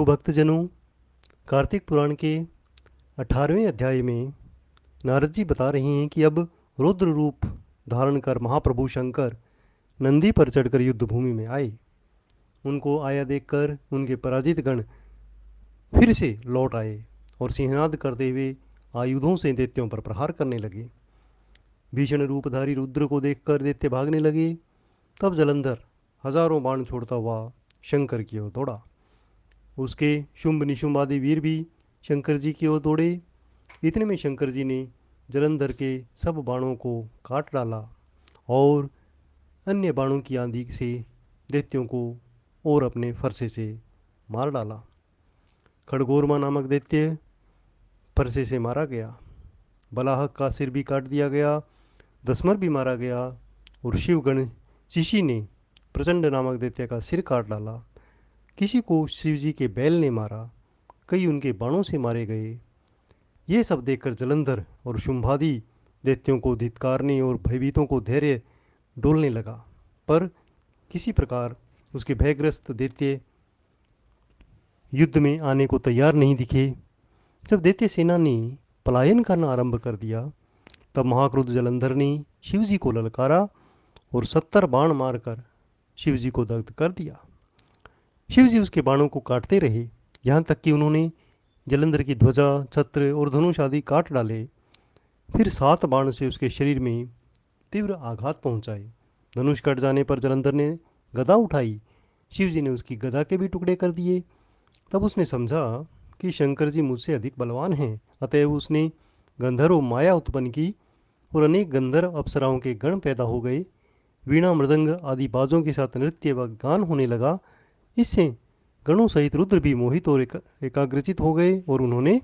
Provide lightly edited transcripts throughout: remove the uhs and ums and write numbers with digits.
भक्तजनों, कार्तिक पुराण के 18वें अध्याय में नारद जी बता रहे हैं कि अब रुद्र रूप धारण कर महाप्रभु शंकर नंदी पर चढ़कर युद्ध भूमि में आए। उनको आया देखकर उनके पराजित गण फिर से लौट आए और सिंहनाद करते हुए आयुधों से दैत्यों पर प्रहार करने लगे। भीषण रूपधारी रुद्र को देखकर दैत्य भागने लगे। तब जलंधर हजारों बाण छोड़ता हुआ शंकर की ओर दौड़ा। उसके शुंभ निशुंभ आदि वीर भी शंकर जी की ओर दौड़े। इतने में शंकर जी ने जलंधर के सब बाणों को काट डाला और अन्य बाणों की आंधी से दैत्यों को और अपने फरसे से मार डाला। खड़गोरमा नामक दैत्य फरसे से मारा गया। बलाहक का सिर भी काट दिया गया। दसमर भी मारा गया और शिवगण शिशि ने प्रचंड नामक दैत्य का सिर काट डाला। किसी को शिव जी के बैल ने मारा, कई उनके बाणों से मारे गए। ये सब देखकर जलंधर और शुंभादि दैत्यों को धिक्कारने और भयभीतों को धैर्य डोलने लगा, पर किसी प्रकार उसके भयग्रस्त दैत्य युद्ध में आने को तैयार नहीं दिखे। जब दैत्य सेना ने पलायन करना आरंभ कर दिया, तब महाक्रुद्ध जलंधर ने शिव जी को ललकारा और 70 बाण मारकर शिव जी को दग्ध कर दिया। शिव जी उसके बाणों को काटते रहे, यहाँ तक कि उन्होंने जलंधर की ध्वजा, छत्र और धनुष आदि काट डाले। फिर 7 बाण से उसके शरीर में तीव्र आघात पहुंचाए। धनुष कट जाने पर जलंधर ने गदा उठाई। शिव जी ने उसकी गदा के भी टुकड़े कर दिए। तब उसने समझा कि शंकर जी मुझसे अधिक बलवान हैं, अतएव उसने गंधर्व माया उत्पन्न की और अनेक गंधर्व अप्सराओं के गण पैदा हो गए। वीणा मृदंग आदि बाजों के साथ नृत्य व गान होने लगा। इससे गणों सहित रुद्र भी मोहित और एकाग्रचित हो गए और उन्होंने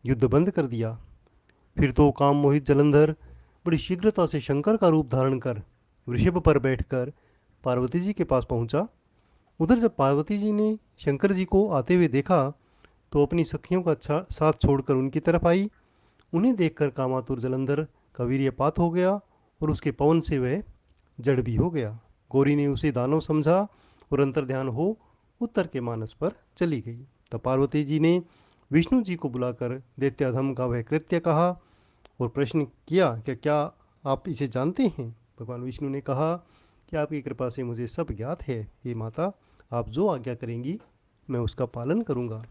युद्ध बंद कर दिया। फिर तो काम मोहित जलंधर बड़ी शीघ्रता से शंकर का रूप धारण कर वृषभ पर बैठकर पार्वती जी के पास पहुंचा। उधर जब पार्वती जी ने शंकर जी को आते हुए देखा तो अपनी सखियों का साथ छोड़कर उनकी तरफ आई। उन्हें देखकर कामातुर जलंधर का वीर्यपात हो गया और उसके पवन से वह जड़ भी हो गया। गौरी ने उसे दानव समझा और अंतर्ध्यान हो उत्तर के मानस पर चली गई। तब पार्वती जी ने विष्णु जी को बुलाकर दैत्याधम का वह कृत्य कहा और प्रश्न किया कि क्या आप इसे जानते हैं। भगवान विष्णु ने कहा कि आपकी कृपा से मुझे सब ज्ञात है। हे माता, आप जो आज्ञा करेंगी मैं उसका पालन करूंगा।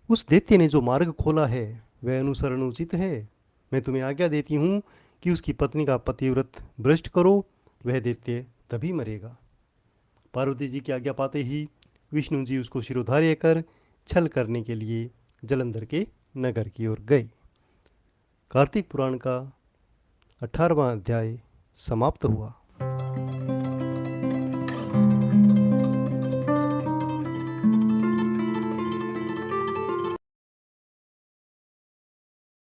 उस दैत्य ने जो मार्ग खोला है वह अनुसरण उचित है। मैं तुम्हें आज्ञा देती हूँ कि उसकी पत्नी का पतिव्रत भ्रष्ट करो, वह दैत्य तभी मरेगा। पार्वती जी की आज्ञा पाते ही विष्णु जी उसको शिरोधार्य कर छल करने के लिए जलंधर के नगर की ओर गए। कार्तिक पुराण का 18वां अध्याय समाप्त हुआ।